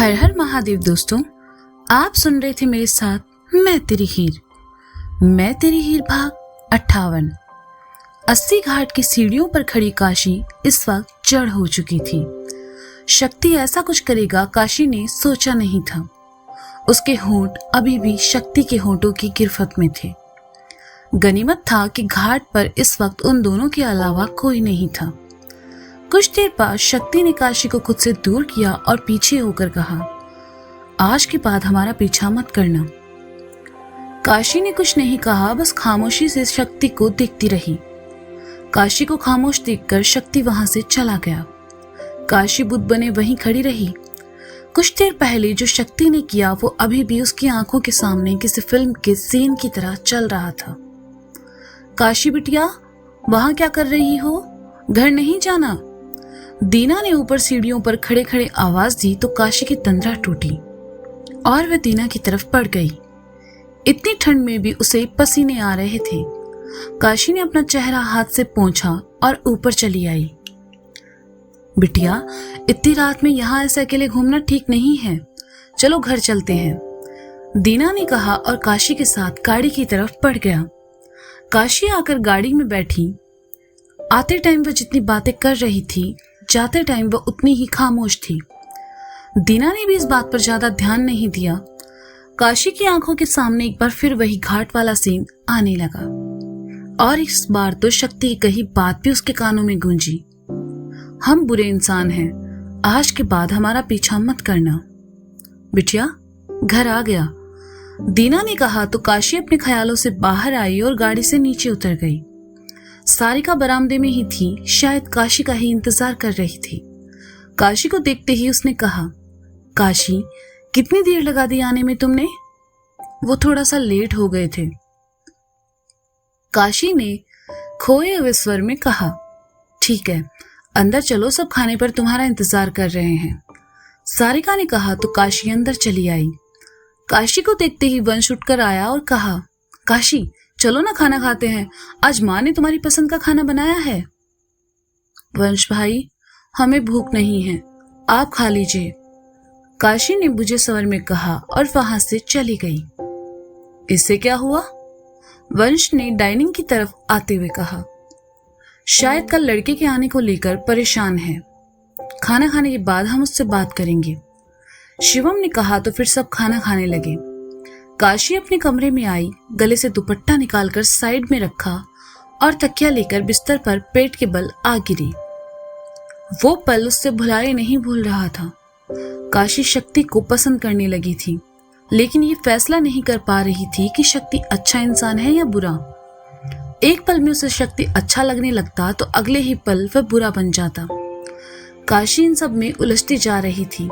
हर हर महादेव दोस्तों, आप सुन रहे थे मेरे साथ मैं तेरी हीर भाग 58। 80 घाट की सीढ़ियों पर खड़ी काशी इस वक्त जड़ हो चुकी थी। शक्ति ऐसा कुछ करेगा काशी ने सोचा नहीं था। उसके होंठ अभी भी शक्ति के होंठों की गिरफ्त में थे। गनीमत था कि घाट पर इस वक्त उन दोनों के अलावा कोई नहीं था। कुछ देर बाद शक्ति ने काशी को खुद से दूर किया और पीछे होकर कहा, आज के बाद हमारा पीछा मत करना। काशी ने कुछ नहीं कहा, बस खामोशी से शक्ति को देखती रही। काशी को खामोश देखकर शक्ति वहां से चला गया। काशी बुद्ध बने वहीं खड़ी रही। कुछ देर पहले जो शक्ति ने किया वो अभी भी उसकी आंखों के सामने किसी फिल्म के सीन की तरह चल रहा था। काशी बिटिया, वहां क्या कर रही हो? घर नहीं जाना? दीना ने ऊपर सीढ़ियों पर खड़े खड़े आवाज दी तो काशी की तंद्रा टूटी और वह दीना की तरफ बढ़ गई। इतनी ठंड में भी उसे पसीने आ रहे थे। काशी ने अपना चेहरा हाथ से पोंछा और ऊपर चली आई। बिटिया, इतनी रात में यहाँ ऐसे अकेले घूमना ठीक नहीं है, चलो घर चलते हैं, दीना ने कहा और काशी के साथ गाड़ी की तरफ बढ़ गया। काशी आकर गाड़ी में बैठी। आते टाइम वह जितनी बातें कर रही थी, जाते टाइम वह उतनी ही खामोश थी। दीना ने भी इस बात पर ज्यादा ध्यान नहीं दिया। काशी की आंखों के सामने एक बार फिर वही घाट वाला सीन आने लगा और इस बार तो शक्ति की कही बात भी उसके कानों में गूंजी, हम बुरे इंसान हैं, आज के बाद हमारा पीछा मत करना। बिटिया, घर आ गया, दीना ने कहा तो काशी अपने ख्यालों से बाहर आई और गाड़ी से नीचे उतर गई। सारिका बरामदे में ही थी, शायद काशी का ही इंतजार कर रही थी। काशी को देखते ही उसने कहा, काशी, कितनी देर लगा दी आने में तुमने? वो थोड़ा सा लेट हो गए थे, काशी ने खोए हुए स्वर में कहा। ठीक है, अंदर चलो, सब खाने पर तुम्हारा इंतजार कर रहे हैं, सारिका ने कहा तो काशी अंदर चली आई। काशी को देखते ही वंश उठकर आया और कहा, काशी चलो ना, खाना खाते हैं, आज माँ ने तुम्हारी पसंद का खाना बनाया है। वंश भाई, हमें भूख नहीं है, आप खा लीजिए, काशी ने बुझे स्वर में कहा और वहां से चली गई। इससे क्या हुआ? वंश ने डाइनिंग की तरफ आते हुए कहा, शायद कल लड़के के आने को लेकर परेशान है, खाना खाने के बाद हम उससे बात करेंगे, शिवम ने कहा तो फिर सब खाना खाने लगे। काशी अपने कमरे में आई, गले से दुपट्टा निकालकर साइड में रखा और तकिया लेकर बिस्तर पर पेट के बल आ गिरी। वो पल उससे भुलाए नहीं भूल रहा था। काशी शक्ति को पसंद करने लगी थी, लेकिन ये फैसला नहीं कर पा रही थी कि शक्ति अच्छा इंसान है या बुरा। एक पल में उसे शक्ति अच्छा लगने लगता तो अगले ही पल वह बुरा बन जाता। काशी इन सब में उलझती जा रही थी।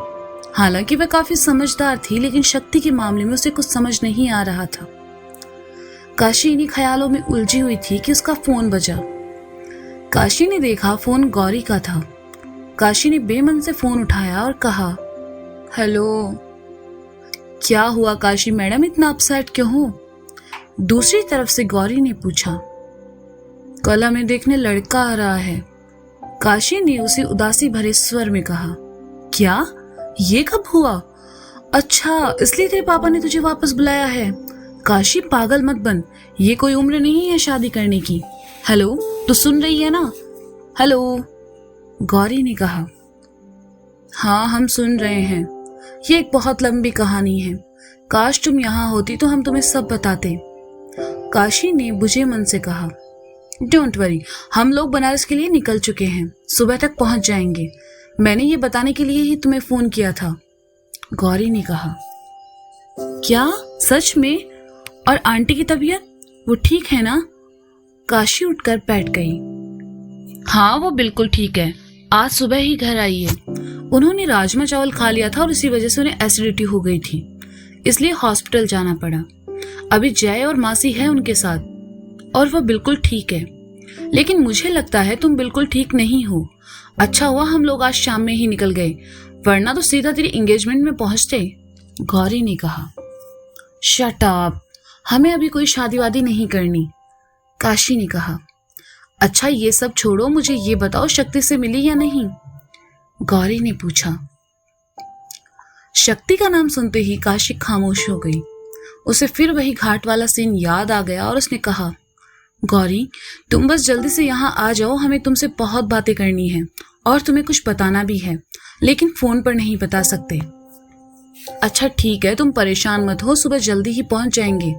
हालांकि वह काफी समझदार थी, लेकिन शक्ति के मामले में उसे कुछ समझ नहीं आ रहा था। काशी इन्हीं ख्यालों में उलझी हुई थी कि उसका फोन बजा। काशी ने देखा फोन गौरी का था। काशी ने बेमन से फोन उठाया और कहा, हेलो। क्या हुआ काशी मैडम, इतना अपसेट क्यों हो? दूसरी तरफ से गौरी ने पूछा। कल हमें देखने लड़का आ रहा है, काशी ने उसी उदासी भरे स्वर में कहा। क्या? ये कब हुआ? अच्छा, इसलिए तेरे पापा ने तुझे वापस बुलाया है। काशी पागल मत बन, ये कोई उम्र नहीं है शादी करने की। हेलो, तू सुन रही है ना? हेलो, गौरी ने कहा। हाँ, हम सुन रहे हैं, ये एक बहुत लंबी कहानी है, काश तुम यहाँ होती तो हम तुम्हें सब बताते, काशी ने बुझे मन से कहा। डोंट वरी, हम लोग बनारस के लिए निकल चुके हैं, सुबह तक पहुंच जाएंगे, मैंने ये बताने के लिए ही तुम्हें फोन किया था, गौरी ने कहा। क्या? सच में? और आंटी की तबीयत, वो ठीक है ना? काशी उठकर बैठ गई। हाँ, वो बिल्कुल ठीक है, आज सुबह ही घर आई है। उन्होंने राजमा चावल खा लिया था और इसी वजह से उन्हें एसिडिटी हो गई थी, इसलिए हॉस्पिटल जाना पड़ा। अभी जय और मासी है उनके साथ और वह बिल्कुल ठीक है, लेकिन मुझे लगता है तुम बिल्कुल ठीक नहीं हो। अच्छा हुआ हम लोग आज शाम में ही निकल गए, वरना तो सीधा तेरी एंगेजमेंट में पहुंचते, गौरी ने कहा। शट अप, हमें अभी कोई शादी वादी नहीं करनी, काशी ने कहा। अच्छा, ये सब छोड़ो, मुझे ये बताओ शक्ति से मिली या नहीं, गौरी ने पूछा। शक्ति का नाम सुनते ही काशी खामोश हो गई। उसे फिर वही घाट वाला सीन याद आ गया और उसने कहा, गौरी तुम बस जल्दी से यहाँ आ जाओ, हमें तुमसे बहुत बातें करनी है और तुम्हें कुछ बताना भी है, लेकिन फोन पर नहीं बता सकते। अच्छा ठीक है, तुम परेशान मत हो, सुबह जल्दी ही पहुंच जाएंगे।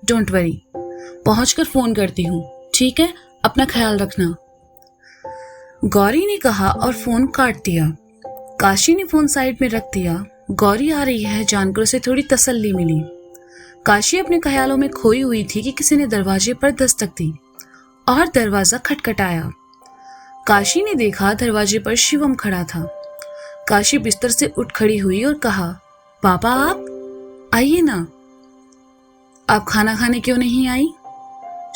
डोंट वरी, पहुंचकर फोन करती हूँ, ठीक है, अपना ख्याल रखना। गौरी ने कहा और फोन काट दिया। काशी ने फोन साइड में रख दिया। गौरी आ रही है जानकर उसे थोड़ी तसल्ली मिली। काशी अपने ख्यालों में खोई हुई थी कि किसी ने दरवाजे पर दस्तक दी और दरवाजा खटखटाया। काशी ने देखा दरवाजे पर शिवम खड़ा था। काशी बिस्तर से उठ खड़ी हुई और कहा, पापा आप आइए ना, आप खाना खाने क्यों नहीं आई?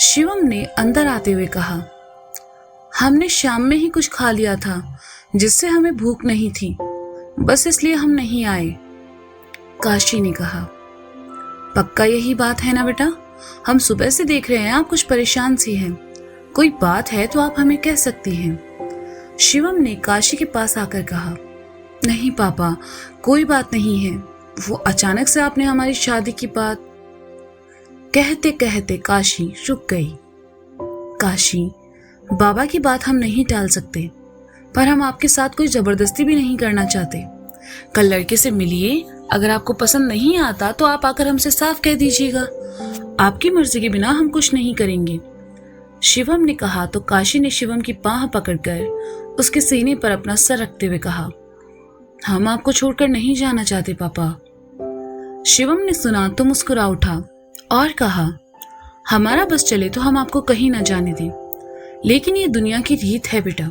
शिवम ने अंदर आते हुए कहा, हमने शाम में ही कुछ खा लिया था जिससे हमें भूख नहीं थी, बस इसलिए हम नहीं आए। काशी ने कहा, पक्का यही बात है ना बेटा? हम सुबह से देख रहे हैं आप कुछ परेशान सी हैं, कोई बात है तो आप हमें कह सकती हैं। शिवम ने काशी के पास आकर कहा, नहीं पापा कोई बात नहीं है, वो अचानक से आपने हमारी शादी की बात। कहते कहते काशी रुक गई। काशी बाबा की बात हम नहीं टाल सकते, पर हम आपके साथ कोई जबरदस्ती भी नहीं करना चाहते। कल लड़के से मिलिए, अगर आपको पसंद नहीं आता तो आप आकर हमसे साफ कह दीजिएगा, आपकी मर्जी के बिना हम कुछ नहीं करेंगे। शिवम ने कहा तो काशी ने शिवम की बाह पकड़कर उसके सीने पर अपना सर रखते हुए कहा, हम आपको छोड़कर नहीं जाना चाहते पापा। शिवम ने सुना तो मुस्कुरा उठा और कहा, हमारा बस चले तो हम आपको कहीं ना जाने दें, लेकिन ये दुनिया की रीत है बेटा,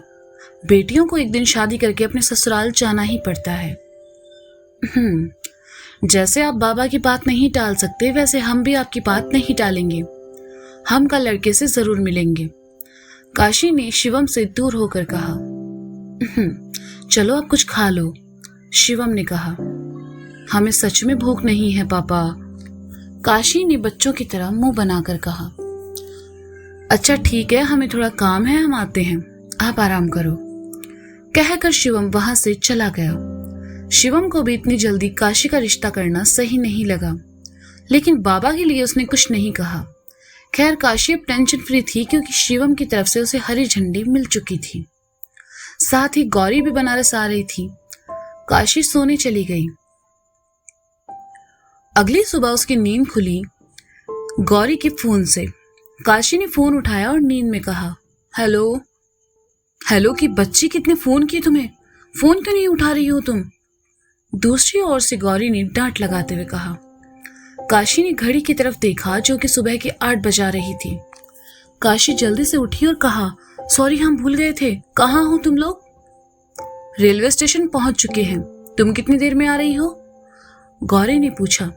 बेटियों को एक दिन शादी करके अपने ससुराल जाना ही पड़ता है। जैसे आप बाबा की बात नहीं टाल सकते, वैसे हम भी आपकी बात नहीं टालेंगे, हम कल लड़के से जरूर मिलेंगे। काशी ने शिवम से दूर होकर कहा, चलो आप कुछ खा लो। शिवम ने कहा, हमें सच में भूख नहीं है पापा। काशी ने बच्चों की तरह मुंह बनाकर कहा, अच्छा ठीक है, हमें थोड़ा काम है, हम आते हैं, आप आराम करो। कहकर शिवम वहां से चला गया। शिवम को भी इतनी जल्दी काशी का रिश्ता करना सही नहीं लगा, लेकिन बाबा के लिए उसने कुछ नहीं कहा। खैर काशी अब टेंशन फ्री थी क्योंकि शिवम की तरफ से उसे हरी झंडी मिल चुकी थी। साथ ही गौरी भी बनारस आ रही थी। काशी सोने चली गई। अगली सुबह उसकी नींद खुली गौरी के फोन से। काशी ने फोन उठाया और नींद में कहा, हेलो। हेलो की बच्ची, कितने फोन किए तुम्हें, फोन क्यों नहीं उठा रही हो तुम? दूसरी ओर से गौरी ने डांट लगाते हुए कहा। काशी ने घड़ी की तरफ देखा जो कि सुबह के 8 बजा रही थी। काशी जल्दी से उठी और कहा, सॉरी हम भूल गए थे, कहाँ हो तुम लोग? रेलवे स्टेशन पहुंच चुके हैं, तुम कितनी देर में आ रही हो? गौरी ने पूछा।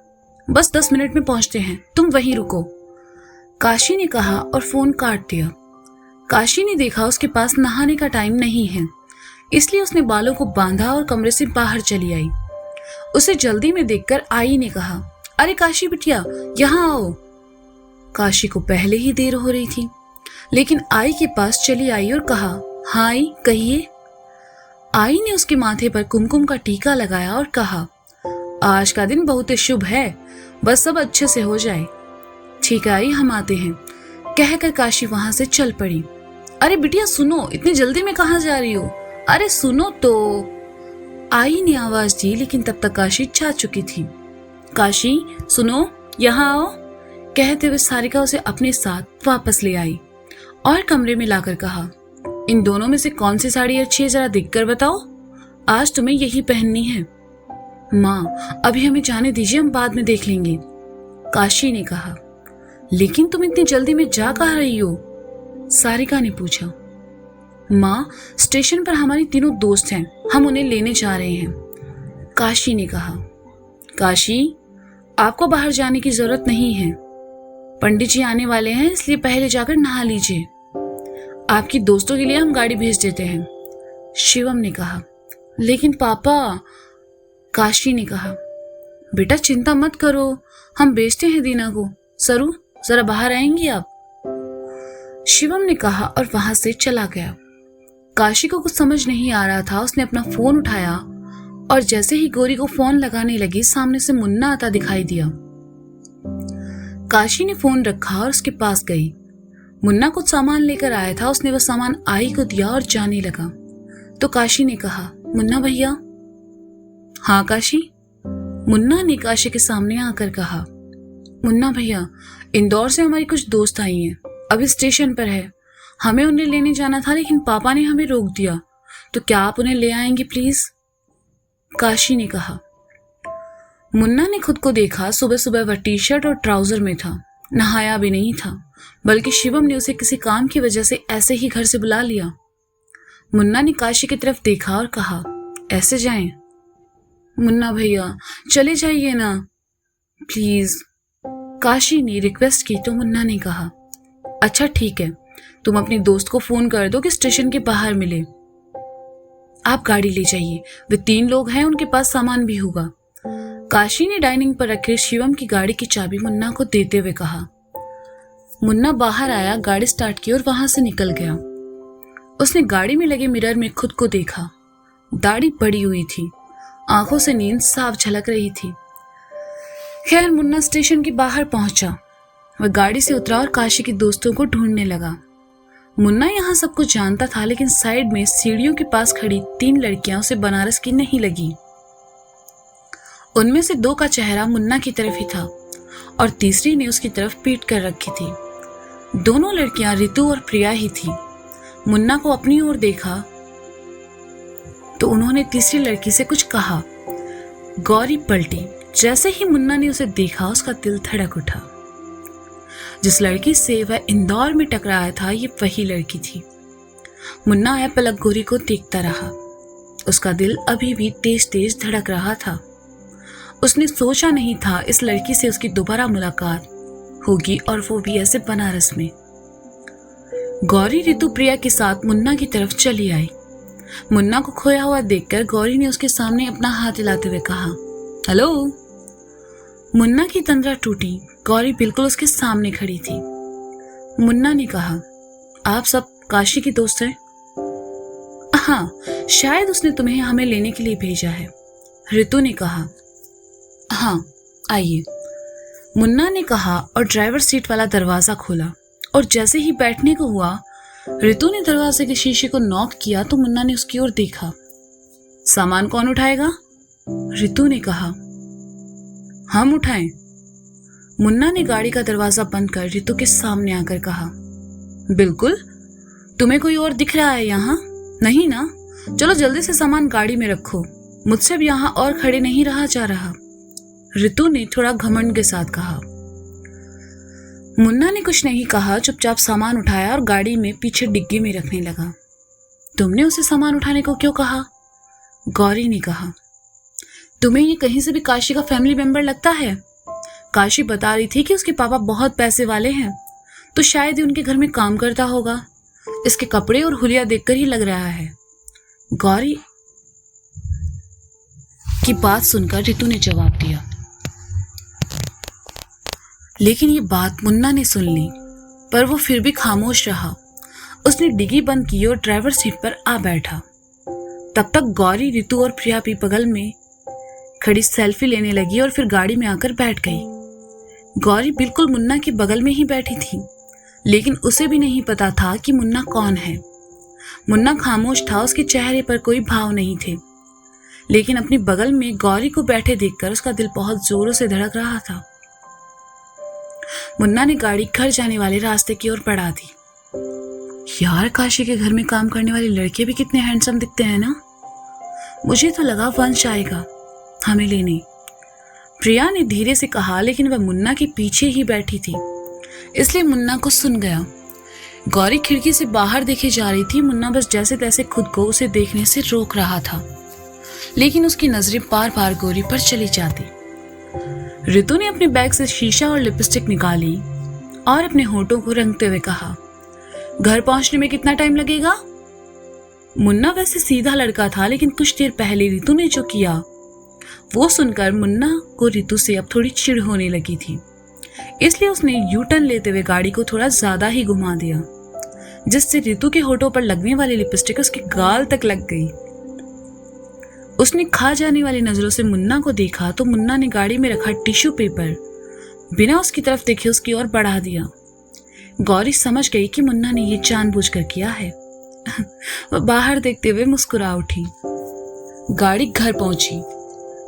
बस 10 मिनट में पहुंचते हैं, तुम वहीं रुको, काशी ने कहा और फोन काट दिया। काशी ने देखा उसके पास नहाने का टाइम नहीं है, इसलिए उसने बालों को बांधा और कमरे से बाहर चली आई। उसे जल्दी में देखकर आई ने कहा, अरे काशी बिटिया यहाँ आओ। काशी को पहले ही देर हो रही थी, लेकिन आई के पास चली आई और कहा, हाँ आई कहिए। आई ने उसके माथे पर कुमकुम का टीका लगाया और कहा, आज का दिन बहुत ही शुभ है, बस सब अच्छे से हो जाए। ठीक है आई, हम आते हैं, कहकर काशी वहां से चल पड़ी। अरे बिटिया सुनो, इतनी जल्दी में कहाँ जा रही हो? अरे सुनो तो। आई ने आवाज दी, लेकिन तब तक काशी जा चुकी थी। काशी सुनो, यहाँ आओ, कहते हुए सारिका उसे अपने साथ वापस ले आई और कमरे में लाकर कहा, इन दोनों में से कौन सी साड़ी अच्छी है, जरा देखकर बताओ, आज तुम्हें यही पहननी है। माँ अभी हमें जाने दीजिए, हम बाद में देख लेंगे, काशी ने कहा। लेकिन तुम इतनी जल्दी में जा कहाँ रही हो? सारिका ने पूछा। माँ स्टेशन पर हमारी तीनों दोस्त हैं, हम उन्हें लेने जा रहे हैं, काशी ने कहा। काशी आपको बाहर जाने की जरूरत नहीं है, पंडित जी आने वाले हैं, इसलिए पहले जाकर नहा लीजिए, आपकी दोस्तों के लिए हम गाड़ी भेज देते हैं, शिवम ने कहा। लेकिन पापा, काशी ने कहा। बेटा चिंता मत करो, हम बेचते हैं दीना को। सरू जरा बाहर आएंगी आप? शिवम ने कहा और वहां से चला गया। काशी को कुछ समझ नहीं आ रहा था। उसने अपना फोन उठाया और जैसे ही गौरी को फोन लगाने लगी, सामने से मुन्ना आता दिखाई दिया। काशी ने फोन रखा और उसके पास गई। मुन्ना कुछ सामान लेकर आया था, उसने वह सामान आई को दिया और जाने लगा। तो काशी ने कहा, मुन्ना भैया। हाँ काशी। मुन्ना ने काशी के सामने आकर कहा, मुन्ना भैया, इंदौर से हमारी कुछ दोस्त आई हैं, अभी स्टेशन पर है। हमें उन्हें लेने जाना था लेकिन पापा ने हमें रोक दिया, तो क्या आप उन्हें ले आएंगे प्लीज? काशी ने कहा। मुन्ना ने खुद को देखा, सुबह सुबह वह टी शर्ट और ट्राउजर में था, नहाया भी नहीं था, बल्कि शिवम ने उसे किसी काम की वजह से ऐसे ही घर से बुला लिया। मुन्ना ने काशी की तरफ देखा और कहा, ऐसे जाएं? मुन्ना भैया चले जाइए ना प्लीज। काशी ने रिक्वेस्ट की तो मुन्ना ने कहा, अच्छा ठीक है, तुम अपनी दोस्त को फोन कर दो कि स्टेशन के बाहर मिले। आप गाड़ी ले जाइए, वे 3 लोग हैं, उनके पास सामान भी होगा। काशी ने डाइनिंग पर रखे शिवम की गाड़ी की चाबी मुन्ना को देते हुए कहा। मुन्ना बाहर आया, गाड़ी स्टार्ट की और वहां से निकल गया। उसने गाड़ी में लगे मिरर में खुद को देखा। दाढ़ी पड़ी हुई थी, आंखों से नींद साफ झलक रही थी। खैर, मुन्ना स्टेशन के बाहर पहुंचा। वह गाड़ी से उतरा और काशी के दोस्तों को ढूंढने लगा। मुन्ना यहाँ सब कुछ जानता था, लेकिन साइड में सीढ़ियों के पास खड़ी 3 लड़कियां उसे बनारस की नहीं लगी। उनमें से 2 का चेहरा मुन्ना की तरफ ही था और तीसरी ने उसकी तरफ पीट कर रखी थी। दोनों लड़कियां रितु और प्रिया ही थी। मुन्ना को अपनी ओर देखा तो उन्होंने तीसरी लड़की से कुछ कहा। गौरी पलटी। जैसे ही मुन्ना ने उसे देखा, उसका दिल धड़क उठा। जिस लड़की से वह इंदौर में टकराया था, ये वही लड़की थी। मुन्ना है पलक गौरी को देखता रहा। उसका दिल अभी भी तेज तेज धड़क रहा था। उसने सोचा नहीं था इस लड़की से उसकी दोबारा मुलाकात होगी, और वो भी ऐसे बनारस में। गौरी रितु प्रिया के साथ मुन्ना की तरफ चली आई। मुन्ना को खोया हुआ देखकर गौरी ने उसके सामने अपना हाथ हिलाते हुए कहा, हेलो। मुन्ना की तंद्रा टूटी। गौरी बिल्कुल उसके सामने खड़ी थी। मुन्ना ने कहा, आप सब काशी की दोस्त हैं? हाँ, शायद उसने तुम्हें हमें लेने के लिए भेजा है। रितु ने कहा। हाँ, आइए, मुन्ना ने कहा और ड्राइवर सीट वाला दरवाजा खोला। और जैसे ही बैठने को हुआ, रितु ने दरवाजे के शीशे को नॉक किया तो मुन्ना ने उसकी ओर देखा। सामान कौन उठाएगा? रितु ने कहा। हम उठाएं? मुन्ना ने गाड़ी का दरवाजा बंद कर रितु के सामने आकर कहा। बिल्कुल। तुम्हें कोई और दिख रहा है यहाँ? नहीं ना? चलो जल्दी से सामान गाड़ी में रखो, मुझसे अब यहाँ और खड़े नहीं रहा जा रहा, रितु ने थोड़ा घमंड के साथ कहा। मुन्ना ने कुछ नहीं कहा, चुपचाप सामान उठाया और गाड़ी में पीछे डिग्गी में रखने लगा। तुमने उसे सामान उठाने को क्यों कहा? गौरी ने कहा। तुम्हें ये कहीं से भी काशी का फैमिली मेंबर लगता है? काशी बता रही थी कि उसके पापा बहुत पैसे वाले हैं, तो शायद ही उनके घर में काम करता होगा। इसके कपड़े और हुलिया देखकर ही लग रहा है। गौरी की बात सुनकर रितु ने जवाब दिया। लेकिन ये बात मुन्ना ने सुन ली, पर वो फिर भी खामोश रहा। उसने डिग्गी बंद की और ड्राइवर सीट पर आ बैठा। तब तक गौरी, रितु और प्रिया भी बगल में खड़ी सेल्फी लेने लगी और फिर गाड़ी में आकर बैठ गई। गौरी बिल्कुल मुन्ना के बगल में ही बैठी थी, लेकिन उसे भी नहीं पता था कि मुन्ना कौन है। मुन्ना खामोश था, उसके चेहरे पर कोई भाव नहीं थे, लेकिन अपनी बगल में गौरी को बैठे देखकर उसका दिल बहुत जोरों से धड़क रहा था। मुन्ना ने गाड़ी घर जाने वाले रास्ते की ओर बढ़ा दी। यार, काशी के घर में काम करने वाले लड़के भी कितने हैंडसम दिखते हैं ना। मुझे तो लगा वंश आएगा हमें लेने, प्रिया ने धीरे से कहा, लेकिन वह मुन्ना के पीछे ही बैठी थी, इसलिए मुन्ना को सुन गया। गौरी खिड़की से बाहर देखे जा रही थी। मुन्ना बस जैसे तैसे खुद को उसे देखने से रोक रहा था, लेकिन उसकी नजरें बार बार गौरी पर चली जाती। रितु ने अपने बैग से शीशा और लिपस्टिक निकाली और अपने होठों को रंगते हुए कहा, घर पहुंचने में कितना टाइम लगेगा? मुन्ना वैसे सीधा लड़का था, लेकिन कुछ देर पहले रितु ने जो किया वो सुनकर मुन्ना को रितु से अब थोड़ी चिढ़ होने लगी थी, इसलिए उसने यू टर्न लेते हुए गाड़ी को थोड़ा ज्यादा ही घुमा दिया, जिससे रितु के होठों पर लगने वाली लिपस्टिक उसके गाल तक लग गई। उसने खा जाने वाली नजरों से मुन्ना को देखा तो मुन्ना ने गाड़ी में रखा टिश्यू पेपर बिना उसकी तरफ देखे उसकी ओर बढ़ा दिया। गौरी समझ गई कि मुन्ना ने ये जानबूझकर किया है। वह बाहर देखते हुए मुस्कुरा उठी। गाड़ी घर पहुंची।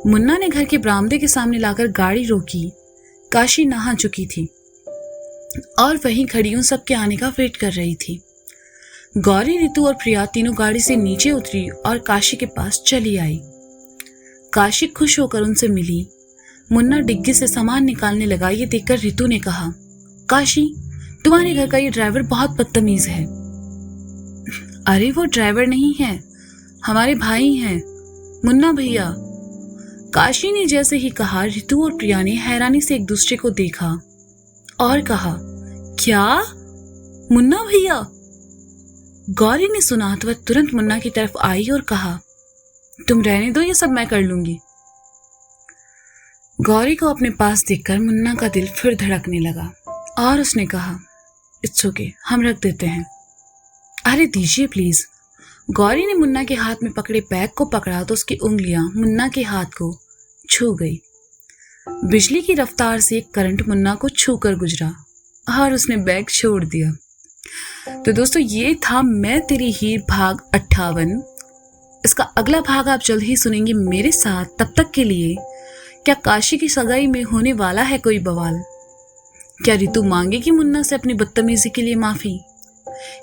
मुन्ना ने घर के बरामदे के सामने लाकर गाड़ी रोकी। काशी नहा चुकी थी और वहीं खड़ी उन सबके आने का वेट कर रही थी। गौरी, रितु और प्रिया तीनों गाड़ी से नीचे उतरी और काशी के पास चली आई। काशी खुश होकर उनसे मिली। मुन्ना डिग्गी से सामान निकालने लगा। ये देखकर रितु ने कहा, काशी, तुम्हारे घर का ये ड्राइवर बहुत बदतमीज है। अरे वो ड्राइवर नहीं है, हमारे भाई हैं, मुन्ना भैया। काशी ने जैसे ही कहा, रितु और प्रिया ने हैरानी से एक दूसरे को देखा और कहा, क्या मुन्ना भैया? गौरी ने सुना तो वह तुरंत मुन्ना की तरफ आई और कहा, तुम रहने दो, ये सब मैं कर लूंगी। गौरी को अपने पास देखकर मुन्ना का दिल फिर धड़कने लगा और उसने कहा, इट्स ओके, हम रख देते हैं। अरे दीजिए प्लीज। गौरी ने मुन्ना के हाथ में पकड़े बैग को पकड़ा तो उसकी उंगलियां मुन्ना के हाथ को छू गई। बिजली की रफ्तार से एक करंट मुन्ना को छूकर गुजरा और उसने बैग छोड़ दिया। तो दोस्तों, ये था मैं तेरी हीर भाग 58। इसका अगला भाग आप जल्द ही सुनेंगे मेरे साथ। तब तक के लिए, क्या काशी की सगाई में होने वाला है कोई बवाल? क्या रितु मांगेगी मुन्ना से अपनी बदतमीजी के लिए माफी?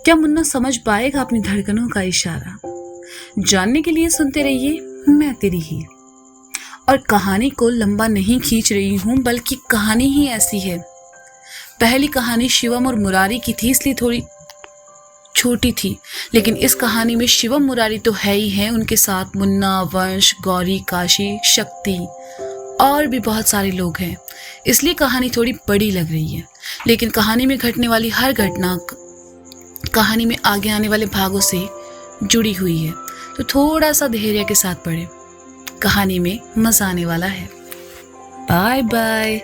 क्या मुन्ना समझ पाएगा अपनी धड़कनों का इशारा? जानने के लिए सुनते रहिए मैं तेरी हीर। और कहानी को लंबा नहीं खींच रही हूं, बल्कि कहानी ही ऐसी है। पहली कहानी शिवम और मुरारी की थी, इसलिए थोड़ी छोटी थी, लेकिन इस कहानी में शिवम मुरारी तो है ही है, उनके साथ मुन्ना, वंश, गौरी, काशी, शक्ति और भी बहुत सारे लोग हैं, इसलिए कहानी थोड़ी बड़ी लग रही है। लेकिन कहानी में घटने वाली हर घटना कहानी में आगे आने वाले भागों से जुड़ी हुई है, तो थोड़ा सा धैर्य के साथ पढ़ें, कहानी में मजा आने वाला है। Bye bye.